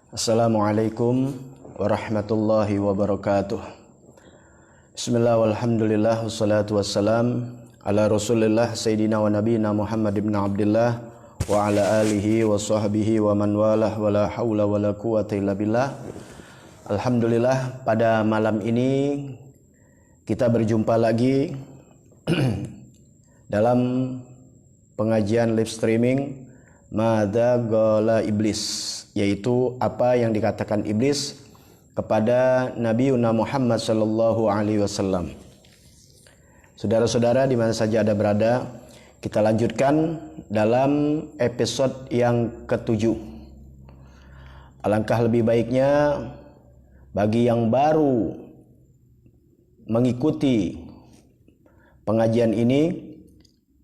Assalamualaikum warahmatullahi wabarakatuh. Bismillah walhamdulillah wassalatu wassalam ala rasulillah sayyidina wa nabiyina Muhammad ibn Abdullah wa ala alihi wa sahbihi wa man walah wa la hawla wa la quwata illa billah. Alhamdulillah, pada malam ini kita berjumpa lagi dalam pengajian live streaming Madza Qala Iblis, yaitu apa yang dikatakan iblis kepada Nabi Muhammad sallallahu alaihi wasallam. Saudara-saudara di mana saja Anda berada, kita lanjutkan dalam episode yang ke-7. Alangkah lebih baiknya bagi yang baru mengikuti pengajian ini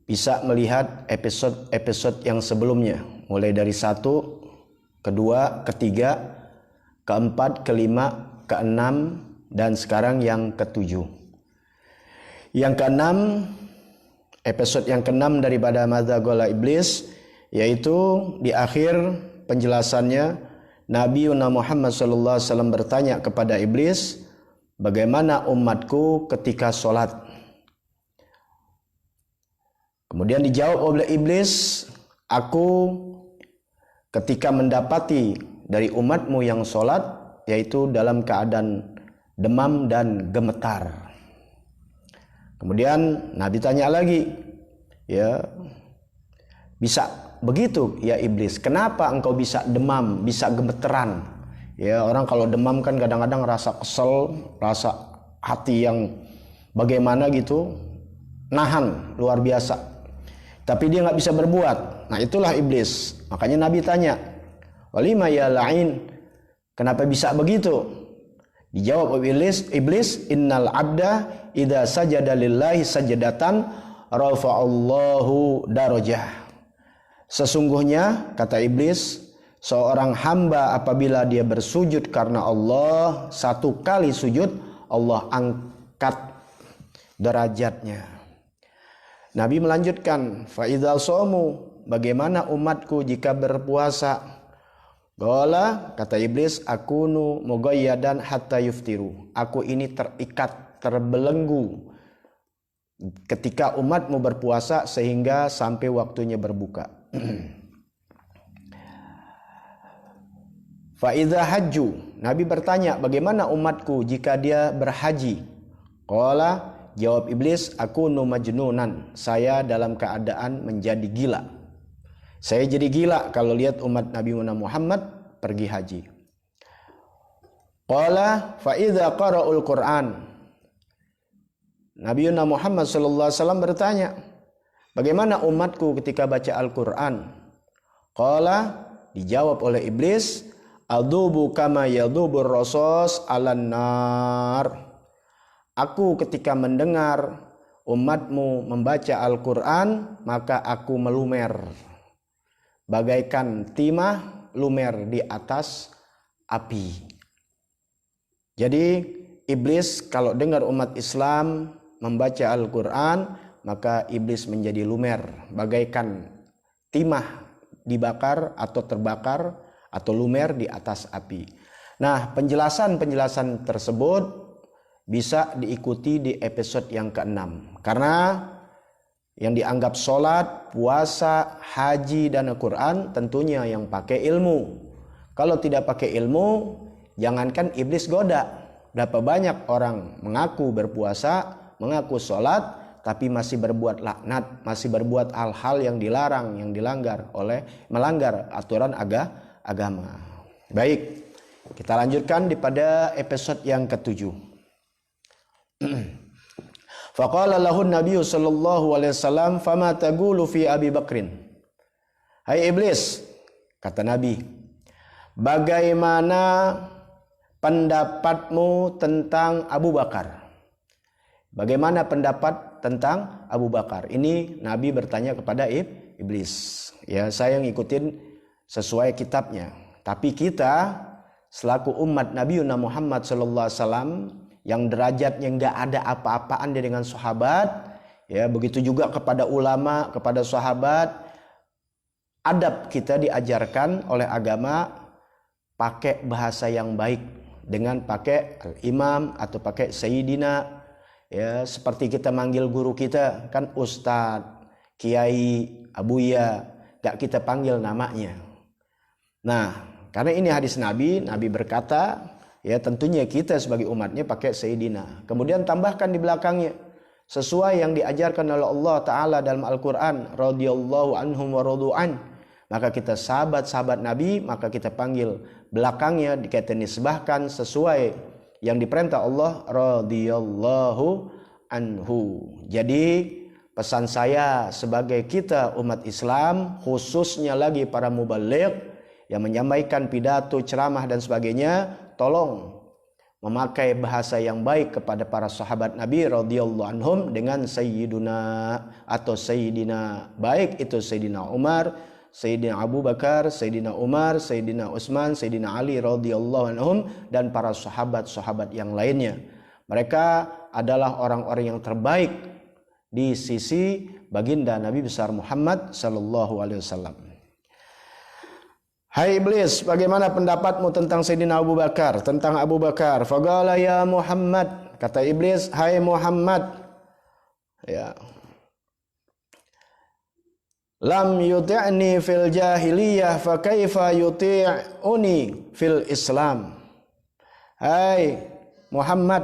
bisa melihat episode-episode yang sebelumnya, mulai dari 1, kedua, ketiga, keempat, kelima, keenam, dan sekarang yang ke-7. Yang ke-6, episode yang ke-6 daripada Madza Qala Iblis, yaitu di akhir penjelasannya Nabi Muhammad SAW bertanya kepada iblis, bagaimana umatku ketika sholat? Kemudian dijawab oleh iblis, aku ketika mendapati dari umatmu yang sholat, yaitu dalam keadaan demam dan gemetar. Kemudian Nabi tanya lagi, ya, bisa begitu ya iblis? Kenapa engkau bisa demam, bisa gemeteran? Ya, orang kalau demam kan kadang-kadang rasa kesel, rasa hati yang bagaimana gitu, nahan luar biasa. Tapi dia nggak bisa berbuat. Nah, itulah iblis. Makanya Nabi tanya, walima ya la'in, kenapa bisa begitu? Dijawab oleh iblis, innal abda idza sajada lillahi sajadatan rafa'allahu darajah. Sesungguhnya, kata iblis, seorang hamba apabila dia bersujud karena Allah, satu kali sujud, Allah angkat derajatnya. Nabi melanjutkan, fa'idhal somu, bagaimana umatku jika berpuasa? Qala, kata iblis, akunu mughayyadan hatta yuftiru. Aku ini terikat, terbelenggu ketika umatmu berpuasa sehingga sampai waktunya berbuka. Fa'idha hajju, Nabi bertanya, bagaimana umatku jika dia berhaji? Qala, jawab iblis, aku majnunan, saya dalam keadaan menjadi gila. Saya jadi gila kalau lihat umat Nabi Muhammad pergi haji. Qala fa idza qara'ul Qur'an. Nabi Muhammad sallallahu alaihi wasallam bertanya, bagaimana umatku ketika baca Al-Qur'an? Qala, dijawab oleh iblis, adubu kama yadubur rasus 'alan nar. Aku ketika mendengar umatmu membaca Al-Quran, maka aku melumer. Bagaikan timah lumer di atas api. Jadi iblis kalau dengar umat Islam membaca Al-Quran, maka iblis menjadi lumer. Bagaikan timah dibakar atau terbakar atau lumer di atas api. Nah, penjelasan-penjelasan tersebut bisa diikuti di episode yang ke-6. Karena yang dianggap sholat, puasa, haji, dan Al-Quran tentunya yang pakai ilmu. Kalau tidak pakai ilmu, jangankan iblis goda. Berapa banyak orang mengaku berpuasa, mengaku sholat, tapi masih berbuat laknat, masih berbuat hal-hal yang dilarang, yang melanggar aturan agama. Baik, kita lanjutkan pada episode yang ke-7. Faqala lahu Nabi sallallahu alaihi wasallam, fama taqulu fi Abi Bakrin? Hai iblis, kata Nabi, bagaimana pendapatmu tentang Abu Bakar? Bagaimana pendapat tentang Abu Bakar? Ini Nabi bertanya kepada iblis. Ya, saya ngikutin sesuai kitabnya. Tapi kita selaku umat Nabi Muhammad sallallahu alaihi wasallam yang derajatnya nggak ada apa-apaan dia dengan sahabat, ya begitu juga kepada ulama, kepada sahabat, adab kita diajarkan oleh agama pakai bahasa yang baik dengan pakai al-imam atau pakai sayyidina. Ya, seperti kita manggil guru kita kan ustadz, kiai, abuya, gak kita panggil namanya. Nah, karena ini hadis Nabi berkata, ya tentunya kita sebagai umatnya pakai sayyidina. Kemudian tambahkan di belakangnya sesuai yang diajarkan oleh Allah Ta'ala dalam Al-Quran, radhiyallahu anhum wa radu'an. Maka kita sahabat-sahabat Nabi, maka kita panggil belakangnya kita nisbahkan sesuai yang diperintah Allah, radhiyallahu anhu. Jadi pesan saya sebagai kita umat Islam, khususnya lagi para mubaligh yang menyampaikan pidato, ceramah dan sebagainya, tolong memakai bahasa yang baik kepada para sahabat Nabi radhiyallahu anhum dengan sayyiduna atau sayyidina, baik itu sayyidina Umar, Sayyidina Abu Bakar, Sayyidina Umar, Sayyidina Utsman, Sayyidina Ali radhiyallahu anhum dan para sahabat-sahabat yang lainnya. Mereka adalah orang-orang yang terbaik di sisi baginda Nabi besar Muhammad sallallahu alaihi wasallam. Hai iblis, bagaimana pendapatmu tentang Sayyidina Abu Bakar? Tentang Abu Bakar. Faqala ya Muhammad, kata iblis, hai Muhammad. Ya. Lam yuti'ni fil jahiliyah fa kaifa yuti'uni fil Islam. Hai Muhammad,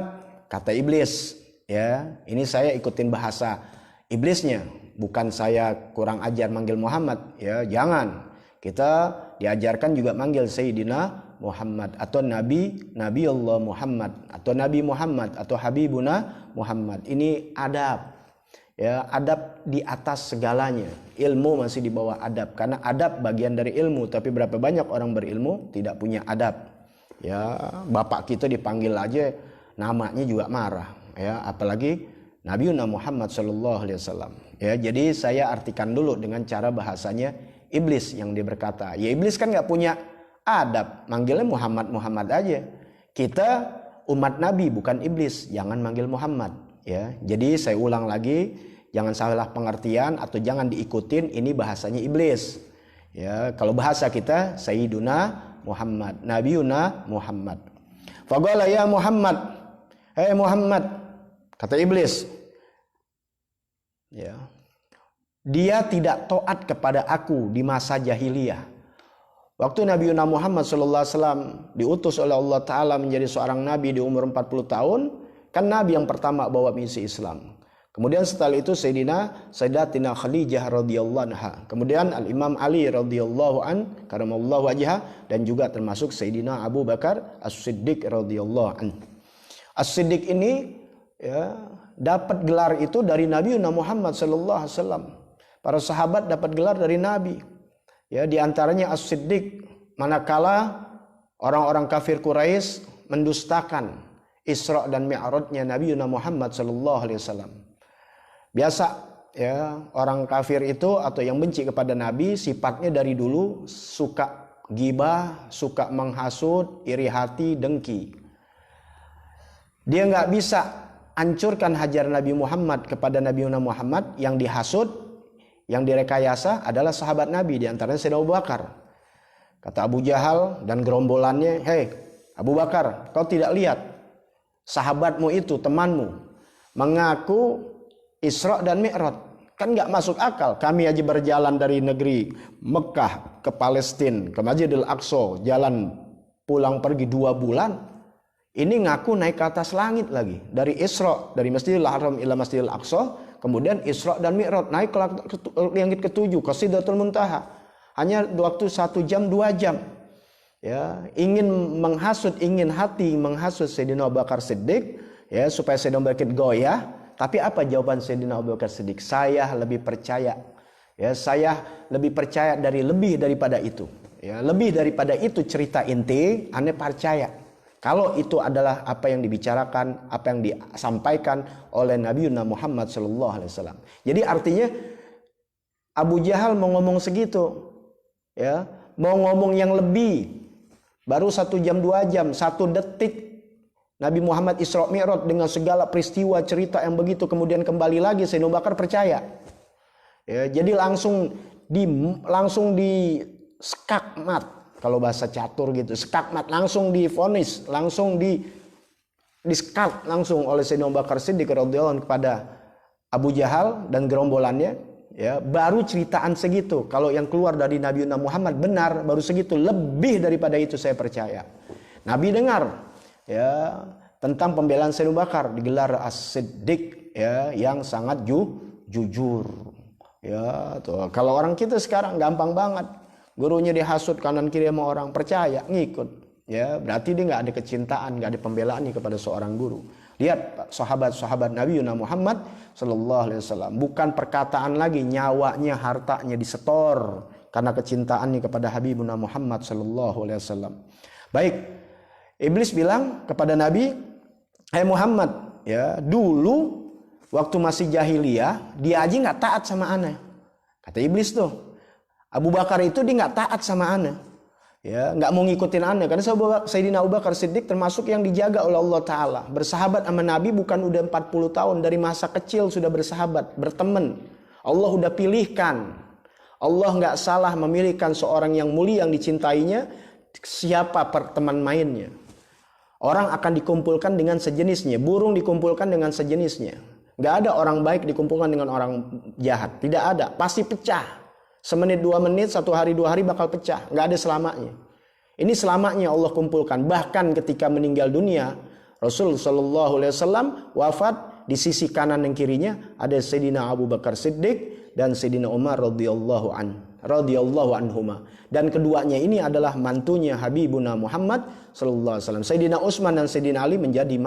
kata iblis, ya. Ini saya ikutin bahasa iblisnya, bukan saya kurang ajar manggil Muhammad, ya. Jangan. Kita diajarkan juga manggil Sayyidina Muhammad atau Nabi Allah Muhammad atau Nabi Muhammad atau Habibuna Muhammad. Ini adab. Ya, adab di atas segalanya. Ilmu masih di bawah adab, karena adab bagian dari ilmu, tapi berapa banyak orang berilmu tidak punya adab. Ya, bapak kita dipanggil aja namanya juga marah, ya, apalagi Nabi Muhammad sallallahu alaihi wasallam. Ya, jadi saya artikan dulu dengan cara bahasanya iblis yang dia berkata. Ya, iblis kan enggak punya adab, manggilnya Muhammad aja. Kita umat Nabi bukan iblis, jangan manggil Muhammad. Ya, jadi saya ulang lagi, jangan salah pengertian atau jangan diikutin, ini bahasanya iblis. Ya, kalau bahasa kita Sayyiduna Muhammad, Nabiuna Muhammad. Faqala ya Muhammad, hai Muhammad, kata iblis. Ya. Dia tidak taat kepada aku di masa jahiliyah. Waktu Nabi Muhammad SAW diutus oleh Allah Ta'ala menjadi seorang nabi di umur 40 tahun, kan Nabi yang pertama bawa misi Islam. Kemudian setelah itu Sayyidatina Khadijah radhiyallahu anha. Kemudian Al-Imam Ali radhiyallahu an karamallahu wajhah, dan juga termasuk Sayyidina Abu Bakar As-Siddiq radhiyallahu an. As-Siddiq ini ya, dapat gelar itu dari Nabi Muhammad sallallahu alaihi wasallam. Para sahabat dapat gelar dari Nabi. Ya, di antaranya As-Siddiq, manakala orang-orang kafir Quraisy mendustakan Isra dan Mi'rajnya Nabi Muhammad sallallahu alaihi wasallam. Biasa ya, orang kafir itu atau yang benci kepada Nabi sifatnya dari dulu suka gibah, suka menghasut, iri hati, dengki. Dia nggak bisa hancurkan hajar Nabi Muhammad kepada Nabi Muhammad. Yang dihasut, yang direkayasa adalah sahabat Nabi, di antaranya Sayyidina Abu Bakar. Kata Abu Jahal dan gerombolannya, hei Abu Bakar, kau tidak lihat sahabatmu itu, temanmu, mengaku Isra dan Mi'raj? Kan nggak masuk akal. Kami aja berjalan dari negeri Mekah ke Palestina, ke Masjidil Aqsa, jalan pulang pergi 2 bulan. Ini ngaku naik ke atas langit lagi. Dari Isra, dari Masjidil Haram ila Masjidil Aqsa, kemudian Isra dan Mi'raj, naik ke langit ke-7, ke Sidratul Muntaha. Hanya waktu 1 jam 2 jam. Ya, ingin menghasut Sayyidina Abu Bakar Siddiq, ya, supaya Sayyidina Abu Bakar goyah. Tapi apa jawaban Sayyidina Abu Bakar Siddiq? Saya lebih percaya. Ya, saya lebih percaya lebih daripada itu. Ya, lebih daripada itu cerita inti, ane percaya. Kalau itu adalah apa yang dibicarakan, apa yang disampaikan oleh Nabi Muhammad SAW. Jadi artinya Abu Jahal mau ngomong segitu, ya, mau ngomong yang lebih, baru 1 jam 2 jam, 1 detik Nabi Muhammad Isra Mi'raj dengan segala peristiwa cerita yang begitu, kemudian kembali lagi, Sayyidina Abu Bakar percaya. Ya, jadi langsung di skakmat, kalau bahasa catur gitu, skakmat, langsung divonis, langsung diskat langsung oleh Sayyidina Abu Bakar Siddiq radhiyallahu anhu kepada Abu Jahal dan gerombolannya. Ya, baru ceritaan segitu. Kalau yang keluar dari Nabi Muhammad benar, baru segitu. Lebih daripada itu saya percaya. Nabi dengar ya tentang pembelaan Sayyidina Abu Bakar, digelar As-Siddiq ya, yang sangat jujur. Ya, tuh. Kalau orang kita sekarang gampang banget. Gurunya dihasut kanan kiri sama orang, percaya, ngikut. Ya, berarti dia nggak ada kecintaan, nggak ada pembelaan kepada seorang guru. Lihat sahabat-sahabat Nabi Muhammad Sallallahu Alaihi Wasallam, bukan perkataan lagi, nyawanya, hartanya disetor karena kecintaannya kepada Habibuna Muhammad Sallallahu Alaihi Wasallam. Baik, iblis bilang kepada Nabi, "Hai Muhammad, ya dulu waktu masih jahiliyah dia aja nggak taat sama ana." Kata iblis tuh, Abu Bakar itu dia nggak taat sama ana. Ya, nggak mau ngikutin anda karena Sayyidina Abu Bakar Siddiq termasuk yang dijaga oleh Allah Ta'ala. Bersahabat sama Nabi bukan udah 40 tahun, dari masa kecil sudah bersahabat, berteman. Allah udah pilihkan. Allah nggak salah memilihkan seorang yang mulia yang dicintainya, siapa teman mainnya. Orang akan dikumpulkan dengan sejenisnya, burung dikumpulkan dengan sejenisnya. Nggak ada orang baik dikumpulkan dengan orang jahat, tidak ada, pasti pecah. Semenit, 2 menit, 1 hari, 2 hari bakal pecah. Nggak ada selamanya. Ini selamanya Allah kumpulkan. Bahkan ketika meninggal dunia, Rasul Sallallahu Alaihi Wasallam wafat, di sisi kanan dan kirinya ada Sayyidina Abu Bakar Siddiq dan Sayyidina Umar radhiyallahu anhuma. Dan keduanya ini adalah mantunya Habibuna Muhammad Sallallahu Alaihi Wasallam. Sayyidina Utsman dan Sayyidina Ali menjadi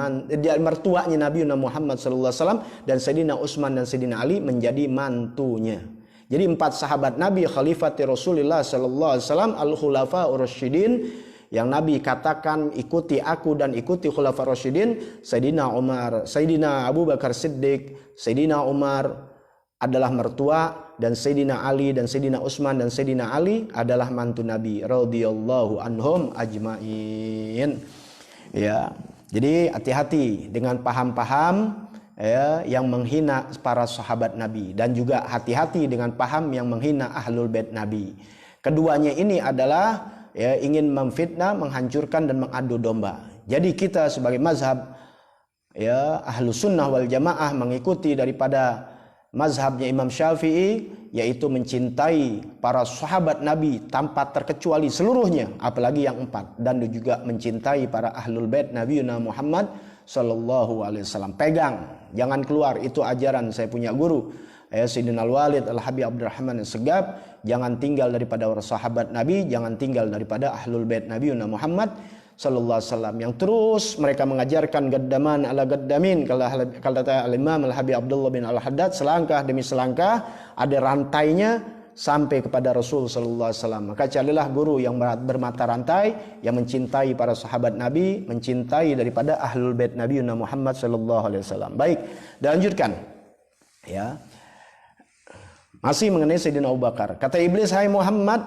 mertuanya Nabi Muhammad Sallallahu Alaihi Wasallam, dan Sayyidina Utsman dan Sayyidina Ali menjadi mantunya. Jadi 4 sahabat Nabi khalifati Rasulullah sallallahu alaihi wasallam, al-khulafa ar-rasyidin, yang Nabi katakan ikuti aku dan ikuti khulafa rasyidin, Sayyidina Umar, Sayyidina Abu Bakar Siddiq, Sayyidina Umar adalah mertua, dan Sayyidina Ali dan Sayyidina Utsman dan Sayyidina Ali adalah mantu Nabi radhiyallahu anhum ajmain. Ya. Jadi hati-hati dengan paham-paham ya, yang menghina para sahabat Nabi, dan juga hati-hati dengan paham yang menghina ahlul bait Nabi. Keduanya ini adalah ya, ingin memfitnah, menghancurkan dan mengadu domba. Jadi kita sebagai mazhab ya ahlu sunnah wal jamaah mengikuti daripada mazhabnya Imam Syafi'i, yaitu mencintai para sahabat Nabi tanpa terkecuali seluruhnya, apalagi yang 4, dan juga mencintai para ahlul bait Nabi Muhammad Sallallahu Alaihi Wasallam. Pegang, jangan keluar, itu ajaran saya punya guru Sayyidina Al-Walid Al-Habib Abdurrahman As-Segaf. Jangan tinggal daripada sahabat Nabi, jangan tinggal daripada ahlul bait Nabi Muhammad Sallallahu Alaihi Wasallam, yang terus mereka mengajarkan gaddaman ala gaddamin. Kalau kata Al-Imam Al-Habib Abdullah bin Al-Haddad, selangkah demi selangkah ada rantainya sampai kepada Rasul Sallallahu Alaihi Wasallam. Maka carilah guru yang bermata rantai, yang mencintai para sahabat Nabi, mencintai daripada ahlul bait Nabi Muhammad Sallallahu Alaihi Wasallam. Baik, dilanjutkan. Ya, masih mengenai Sayyidina Abu Bakar. Kata iblis, "Hai Muhammad,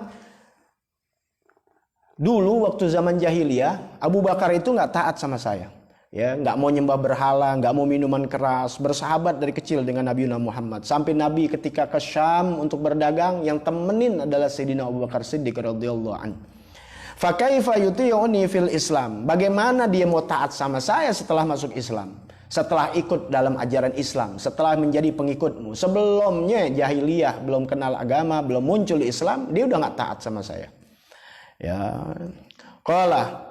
dulu waktu zaman jahiliyah Abu Bakar itu nggak taat sama saya. Ya, nggak mau nyembah berhala, nggak mau minuman keras, bersahabat dari kecil dengan Nabi Muhammad. Sampai Nabi ketika ke Syam untuk berdagang, yang temenin adalah Sayyidina Abu Bakar Siddiq radhiyallahu anhu. Fa kaifa yuti'uni fil Islam? Bagaimana dia mau taat sama saya setelah masuk Islam? Setelah ikut dalam ajaran Islam, setelah menjadi pengikutmu. Sebelumnya jahiliyah, belum kenal agama, belum muncul Islam, dia udah nggak taat sama saya." Ya, qala.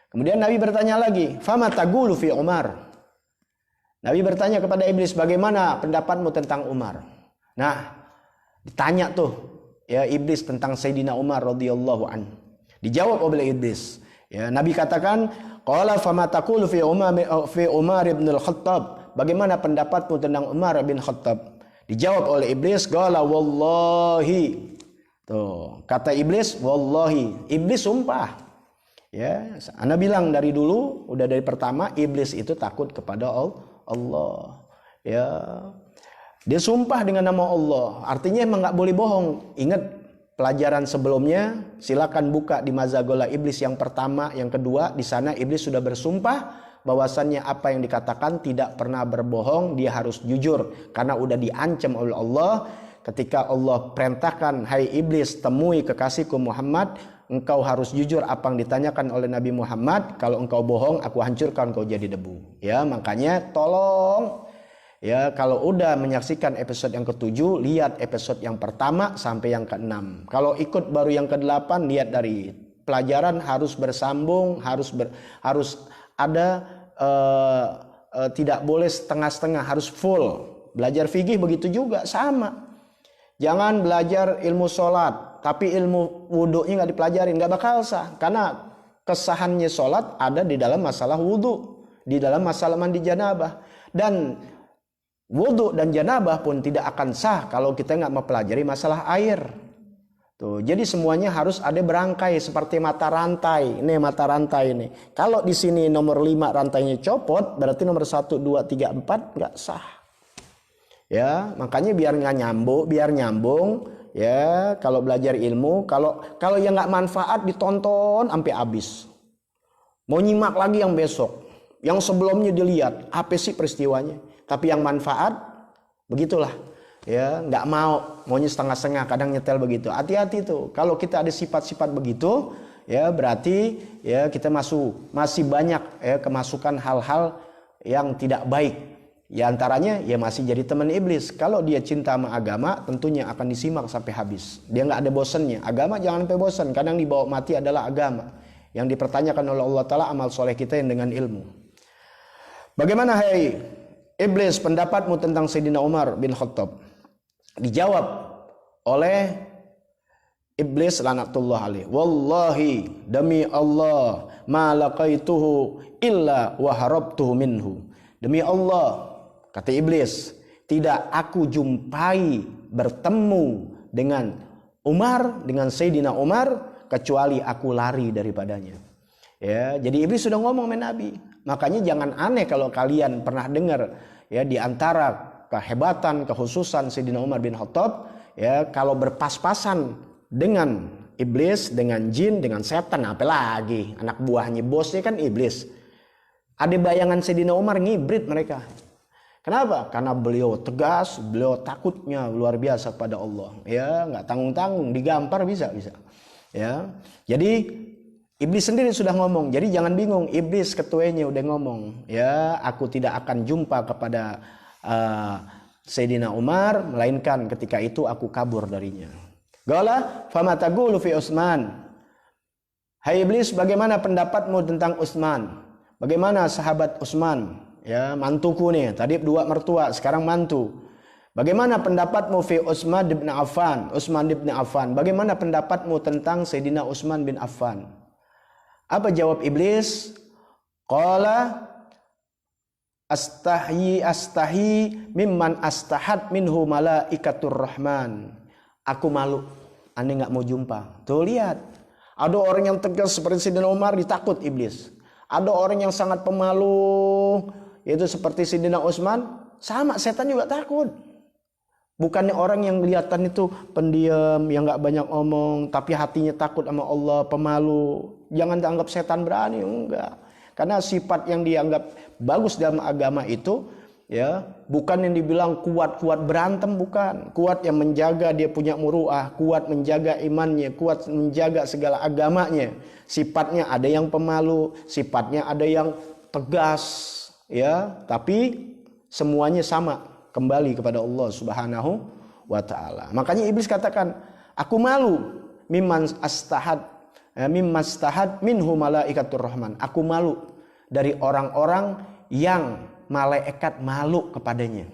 Kemudian Nabi bertanya lagi, "Fama taqulu fi Umar?" Nabi bertanya kepada iblis, "Bagaimana pendapatmu tentang Umar?" Nah, ditanya tuh ya iblis tentang Sayyidina Umar radhiyallahu anhu. Dijawab oleh iblis. Ya, Nabi katakan, "Qala fama taqulu fi Umar ibn al-Khattab?" Bagaimana pendapatmu tentang Umar bin Khattab? Dijawab oleh iblis, "Qala wallahi." Tuh, kata iblis, wallahi. Iblis sumpah. Ya, Anda bilang dari dulu, udah dari pertama, iblis itu takut kepada Allah. Ya, dia sumpah dengan nama Allah. Artinya emang nggak boleh bohong. Ingat pelajaran sebelumnya, silakan buka di Mazagola Iblis yang pertama, yang kedua. Di sana iblis sudah bersumpah bahwasannya apa yang dikatakan tidak pernah berbohong, dia harus jujur karena udah diancam oleh Allah. Ketika Allah perintahkan, "Hai iblis, temui kekasihku Muhammad, engkau harus jujur apa yang ditanyakan oleh Nabi Muhammad. Kalau engkau bohong, aku hancurkan kau jadi debu. Ya, makanya tolong ya, kalau udah menyaksikan episode yang ke-7, lihat episode yang pertama sampai yang ke-6. Kalau ikut baru yang ke-8, lihat dari pelajaran harus bersambung, harus ada tidak boleh setengah-setengah, harus full. Belajar fikih begitu juga sama. Jangan belajar ilmu sholat tapi ilmu wudhunya nggak dipelajarin, nggak bakal sah. Karena kesahannya sholat ada di dalam masalah wudhu, di dalam masalah mandi janabah. Dan wudhu dan janabah pun tidak akan sah kalau kita nggak mempelajari masalah air. Tuh, jadi semuanya harus ada berangkai seperti mata rantai. Ini mata rantai ini. Kalau di sini nomor 5 rantainya copot, berarti nomor 1, 2, 3, 4 nggak sah. Ya, makanya biar nyambung ya. Kalau belajar ilmu, kalau yang nggak manfaat ditonton sampai habis. Mau nyimak lagi yang besok, yang sebelumnya dilihat apa sih peristiwanya. Tapi yang manfaat begitulah. Ya, nggak maunya setengah-setengah, kadang nyetel begitu. Hati-hati tuh. Kalau kita ada sifat-sifat begitu, ya berarti ya kita masih banyak ya kemasukan hal-hal yang tidak baik. Ya antaranya ya masih jadi teman iblis. Kalau dia cinta sama agama, tentunya akan disimak sampai habis. Dia nggak ada bosannya. Agama jangan sampai bosan. Kadang dibawa mati adalah agama. Yang dipertanyakan oleh Allah Ta'ala amal soleh kita yang dengan ilmu. Bagaimana hai iblis pendapatmu tentang Sayyidina Umar bin Khattab? Dijawab oleh iblis laknatullah alaih. Wallahi demi Allah ma laqaituhu illa wa harabtuhu minhu. Demi Allah, kata iblis, tidak aku jumpai bertemu dengan Umar, dengan Sayyidina Umar, kecuali aku lari daripadanya. Ya, jadi iblis sudah ngomong sama Nabi. Makanya jangan aneh kalau kalian pernah dengar ya di antara kehebatan, kekhususan Sayyidina Umar bin Khattab, ya kalau berpas-pasan dengan iblis, dengan jin, dengan setan, apalagi anak buahnya, bosnya kan iblis. Ada bayangan Sayyidina Umar ngibrit mereka. Kenapa? Karena beliau tegas, beliau takutnya luar biasa pada Allah. Ya, nggak tanggung-tanggung, digampar bisa. Ya, jadi iblis sendiri sudah ngomong. Jadi jangan bingung, iblis ketuanya udah ngomong. Ya, aku tidak akan jumpa kepada Sayyidina Umar, melainkan ketika itu aku kabur darinya. Qala fama taqulu fi Utsman. Hai iblis, bagaimana pendapatmu tentang Utsman? Bagaimana sahabat Utsman? Ya, mantuku nih. Tadi 2 mertua, sekarang mantu. Bagaimana pendapatmu fi Utsman bin Affan? Utsman bin Affan. Bagaimana pendapatmu tentang Sayyidina Utsman bin Affan? Apa jawab iblis? Qala astahi mimman astahat minhu malaikatur rahman. Aku malu, aneh nggak mau jumpa. Tuh lihat, ada orang yang tegas seperti Sayyidina Umar ditakut iblis. Ada orang yang sangat pemalu, yaitu seperti Sayyidina Utsman, sama setan juga takut. Bukannya orang yang kelihatan itu pendiam, yang nggak banyak omong, tapi hatinya takut sama Allah, pemalu. Jangan dianggap setan berani, enggak. Karena sifat yang dianggap bagus dalam agama itu, ya, bukan yang dibilang kuat-kuat berantem, bukan. Kuat yang menjaga dia punya muruah, kuat menjaga imannya, kuat menjaga segala agamanya. Sifatnya ada yang pemalu, sifatnya ada yang tegas, ya, tapi semuanya sama kembali kepada Allah Subhanahu wa taala. Makanya iblis katakan, aku malu mimman astahat minhu malaikatur rahman. Aku malu dari orang-orang yang malaikat malu kepadanya.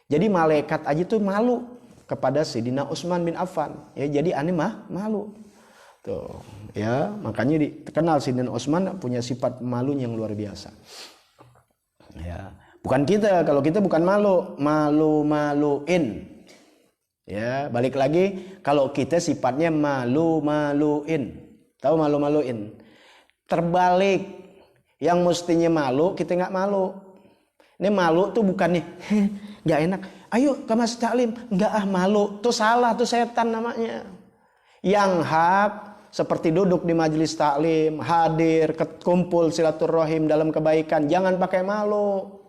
Jadi malaikat aja tuh malu kepada Sayyidina Utsman bin Affan. Ya, jadi aneh malu. Tuh, ya, makanya dikenal Sayyidina Utsman punya sifat malu yang luar biasa. Ya, bukan kita, kalau kita bukan malu-maluin. Ya, balik lagi, kalau kita sifatnya malu-maluin. Tahu malu-maluin? Terbalik, yang mestinya malu kita nggak malu. Ini malu tuh bukannya nggak enak. Ayo ke masjid taklim, nggak malu. Tuh salah, tuh setan namanya. Yang hak seperti duduk di majelis taklim, hadir, kumpul silaturahim dalam kebaikan, jangan pakai malu.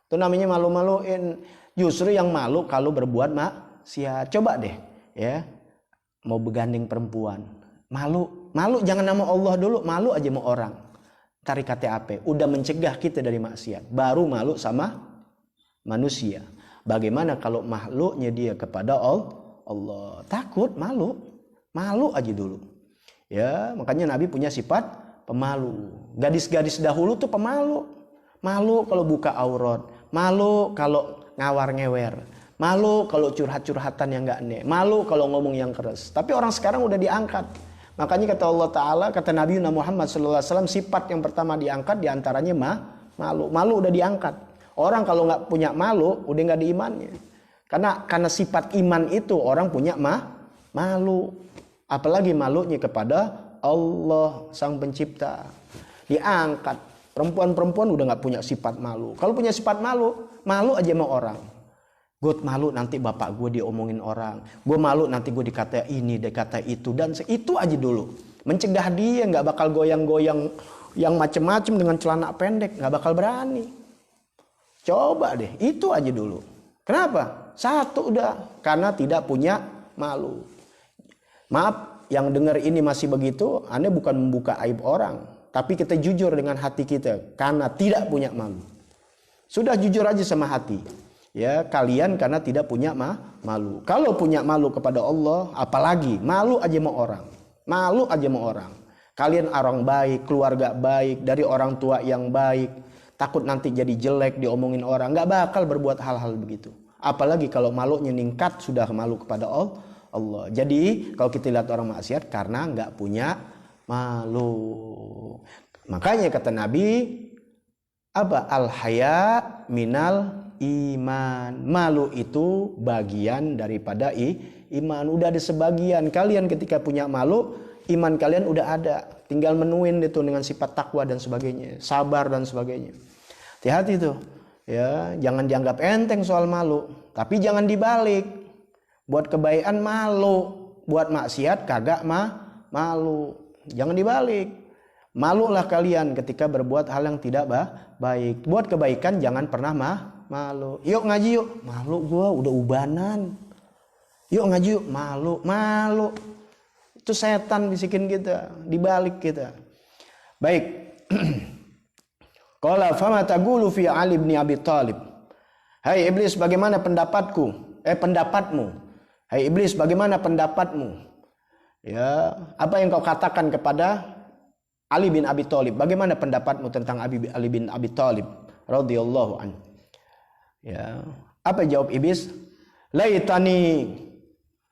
Itu namanya malu-maluin. Justru yang malu kalau berbuat maksiat. Coba deh, ya, mau begandeng perempuan, malu. Malu jangan nama Allah dulu, malu aja mau orang. Tarikate apa? Udah mencegah kita dari maksiat. Baru malu sama manusia. Bagaimana kalau makhluknya dia kepada Allah? Takut, malu. Malu aja dulu. Ya, makanya Nabi punya sifat pemalu. Gadis-gadis dahulu tuh pemalu. Malu kalau buka aurat, malu kalau ngawar-ngewer, malu kalau curhat-curhatan yang enggak nih, malu kalau ngomong yang keras. Tapi orang sekarang udah diangkat. Makanya kata Allah Ta'ala, kata Nabi Muhammad SAW, sifat yang pertama diangkat diantaranya malu. Malu udah diangkat. Orang kalau nggak punya malu, udah nggak diimannya. Karena sifat iman itu orang punya malu. Apalagi malunya kepada Allah Sang Pencipta. Diangkat. Perempuan-perempuan udah nggak punya sifat malu. Kalau punya sifat malu, malu aja sama orang. Gue malu nanti bapak gue diomongin orang. Gue malu nanti gue dikata ini, dikata itu. Dan itu aja dulu. Mencegah dia nggak bakal goyang-goyang yang macem-macem dengan celana pendek. Nggak bakal berani. Coba deh, itu aja dulu. Kenapa? Satu udah. Karena tidak punya malu. Maaf, yang dengar ini masih begitu, Anda bukan membuka aib orang. Tapi kita jujur dengan hati kita. Karena tidak punya malu. Sudah jujur aja sama hati. Ya, kalian karena tidak punya malu. Kalau punya malu kepada Allah, apalagi malu aja sama orang. Malu aja sama orang. Kalian orang baik, keluarga baik, dari orang tua yang baik. Takut nanti jadi jelek, diomongin orang. Gak bakal berbuat hal-hal begitu. Apalagi kalau malunya ningkat, sudah malu kepada Allah. Jadi kalau kita lihat orang maksiat karena nggak punya malu. Makanya kata Nabi, apa? Al-haya minal iman. Malu itu bagian daripada iman. Udah ada sebagian. Kalian ketika punya malu, iman kalian udah ada. Tinggal menuin itu dengan sifat takwa dan sebagainya, sabar dan sebagainya. Hati-hati tuh. Ya, jangan dianggap enteng soal malu, tapi jangan dibalik. Buat kebaikan malu, buat maksiat kagak malu. Jangan dibalik. Malulah kalian ketika berbuat hal yang tidak baik. Buat kebaikan jangan pernah malu. Yuk ngaji yuk. Malu gua udah ubanan. Yuk ngaji yuk. Malu. Itu setan bisikin kita, dibalik kita. Baik. Qala fama taqulu fi Ali bin Abi Thalib. Hai iblis, bagaimana pendapatmu? Hai iblis, bagaimana pendapatmu? Ya, apa yang kau katakan kepada Ali bin Abi Thalib? Bagaimana pendapatmu tentang Ali bin Abi Thalib radhiyallahu anhu? Ya, apa jawab iblis? Laitani.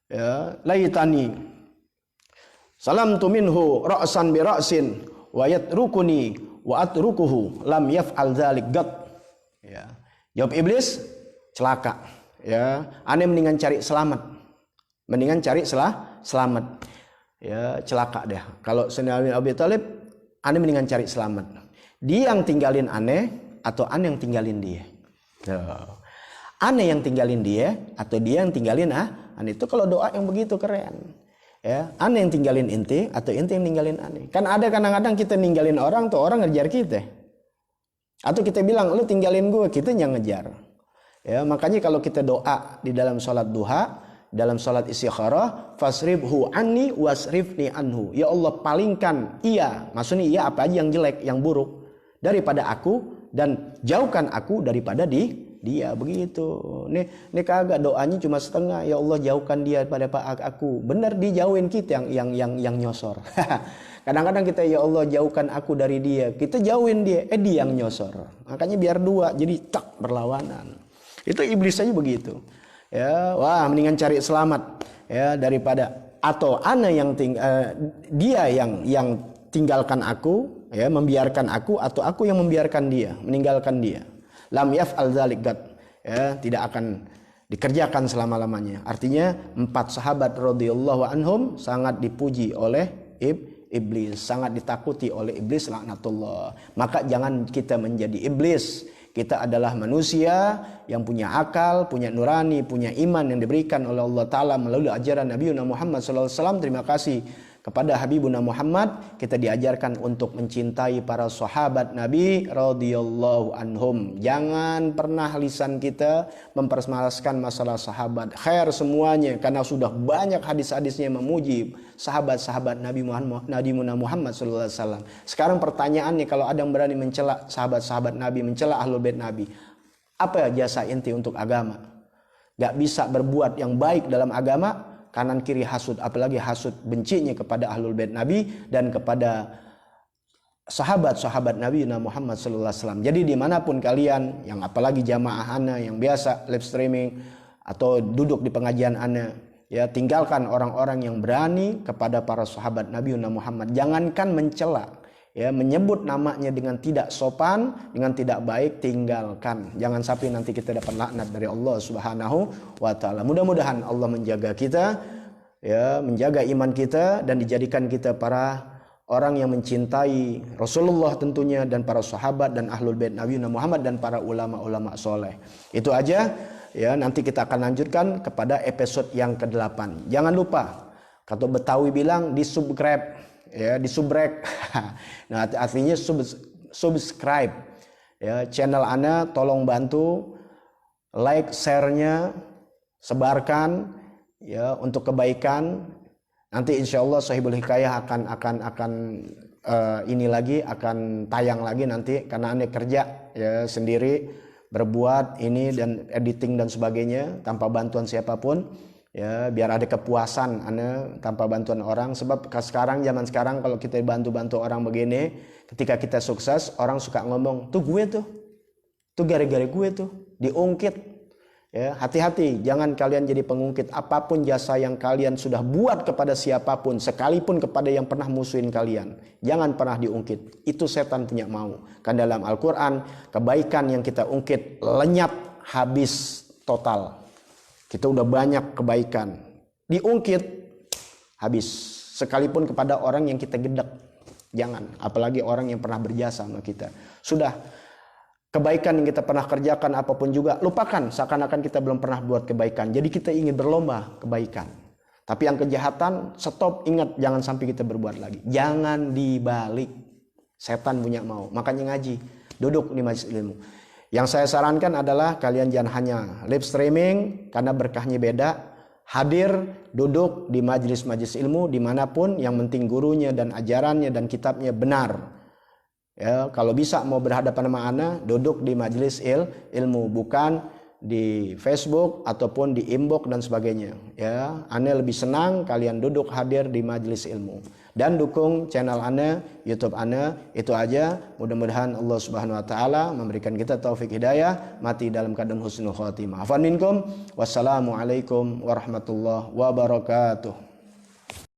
Ya, laitani. Salamtu minhu ra'san bi ra'sin wa yatrukuni wa atrukuhu lam yaf'al dzalik gad. Ya. Jawab iblis, celaka. Ya, aneh mendingan cari selamat. Mendingan cari selamat. Ya, celaka deh. Kalau Sayyidina Abi Thalib, aneh mendingan cari selamat. Dia yang tinggalin aneh atau aneh yang tinggalin dia? Aneh yang tinggalin dia atau dia yang tinggalin aneh? Itu kalau doa yang begitu keren. Ya, aneh yang tinggalin inti atau inti yang tinggalin aneh. Kan ada kadang-kadang kita ninggalin orang tuh orang ngejar kita. Atau kita bilang lu tinggalin gue, kita yang ngejar. Ya, makanya kalau kita doa di dalam sholat duha, dalam salat istikharah, fasribhu anni wasrifni anhu. Ya Allah, palingkan maksudnya iya apa aja yang jelek, yang buruk daripada aku dan jauhkan aku daripada dia. Begitu. Nih kagak doanya cuma setengah. Ya Allah, jauhkan dia pada aku. Benar, dijauhin kita yang nyosor. Kadang-kadang kita ya Allah jauhkan aku dari dia. Kita jauhin dia, dia yang nyosor. Makanya biar dua, jadi berlawanan. Itu iblis aja begitu. Ya, wah mendingan cari selamat ya daripada atau ana yang dia yang tinggalkan aku, ya membiarkan aku atau aku yang membiarkan dia, meninggalkan dia. Lam yaf'al dzalik gad. Ya, tidak akan dikerjakan selama-lamanya. Artinya 4 sahabat radhiyallahu anhum sangat dipuji oleh iblis, sangat ditakuti oleh iblis laknatullah. Maka jangan kita menjadi iblis. Kita adalah manusia yang punya akal, punya nurani, punya iman yang diberikan oleh Allah Ta'ala melalui ajaran Nabi Muhammad SAW. Terima kasih kepada Habibuna Muhammad, kita diajarkan untuk mencintai para sahabat Nabi radhiyallahu anhum. Jangan pernah lisan kita mempermasalahkan masalah sahabat. Khair semuanya, karena sudah banyak hadis-hadisnya memuji sahabat-sahabat Nabi Muhammad sallallahu alaihi wasallam. Sekarang pertanyaannya, kalau ada yang berani mencela sahabat-sahabat Nabi, mencela ahlul bait Nabi, apa jasa inti untuk agama? Gak bisa berbuat yang baik dalam agama, kanan kiri hasud, apalagi hasud bencinya kepada ahlul bait Nabi dan kepada sahabat-sahabat Nabi Muhammad sallallahu alaihi wasallam. Jadi dimanapun kalian, yang apalagi jamaah ana yang biasa live streaming atau duduk di pengajian ana, ya tinggalkan orang-orang yang berani kepada para sahabat Nabi Muhammad. Jangankan mencela, ya menyebut namanya dengan tidak sopan, dengan tidak baik, tinggalkan. Jangan sampai nanti kita dapat laknat dari Allah Subhanahu wa taala. Mudah-mudahan Allah menjaga kita, ya, menjaga iman kita dan dijadikan kita para orang yang mencintai Rasulullah tentunya, dan para sahabat dan ahlul bait Nabi Muhammad dan para ulama-ulama soleh. Itu aja, ya, nanti kita akan lanjutkan kepada episode yang ke-8. Jangan lupa, kata Betawi bilang di-subscribe, ya, disubrek. Nah, artinya subscribe, ya, channel ana, tolong bantu like, share-nya, sebarkan, ya, untuk kebaikan. Nanti insya Allah Sahibul Hikayah akan ini lagi, akan tayang lagi nanti, karena ana kerja, ya, sendiri berbuat ini dan editing dan sebagainya tanpa bantuan siapapun. Ya, biar ada kepuasan ana tanpa bantuan orang. Sebab sekarang, zaman sekarang, kalau kita bantu-bantu orang begini, ketika kita sukses, orang suka ngomong, tuh gue tuh gara-gara gue tuh diungkit. Ya, hati-hati, jangan kalian jadi pengungkit. Apapun jasa yang kalian sudah buat kepada siapapun, sekalipun kepada yang pernah musuhin kalian, jangan pernah diungkit. Itu setan punya mau. Kan dalam Al-Quran, kebaikan yang kita ungkit lenyap, habis total. Kita udah banyak kebaikan, diungkit, habis. Sekalipun kepada orang yang kita gedek, jangan. Apalagi orang yang pernah berjasa sama kita. Sudah, kebaikan yang kita pernah kerjakan apapun juga, lupakan, seakan-akan kita belum pernah buat kebaikan. Jadi kita ingin berlomba kebaikan. Tapi yang kejahatan, stop, ingat, jangan sampai kita berbuat lagi. Jangan dibalik. Setan punya mau. Makanya ngaji, duduk di majelis ilmu. Yang saya sarankan adalah kalian jangan hanya live streaming, karena berkahnya beda. Hadir, duduk di majelis-majelis ilmu dimanapun, yang penting gurunya dan ajarannya dan kitabnya benar. Ya, kalau bisa mau berhadapan sama ana, duduk di majelis ilmu, bukan di Facebook ataupun di inbox dan sebagainya. Ya, ana lebih senang kalian duduk hadir di majelis ilmu dan dukung channel ana, YouTube ana. Itu aja. Mudah-mudahan Allah Subhanahu wa taala memberikan kita taufik hidayah, mati dalam keadaan husnul khotimah. Afwan minkum. Wassalamualaikum warahmatullahi wabarakatuh.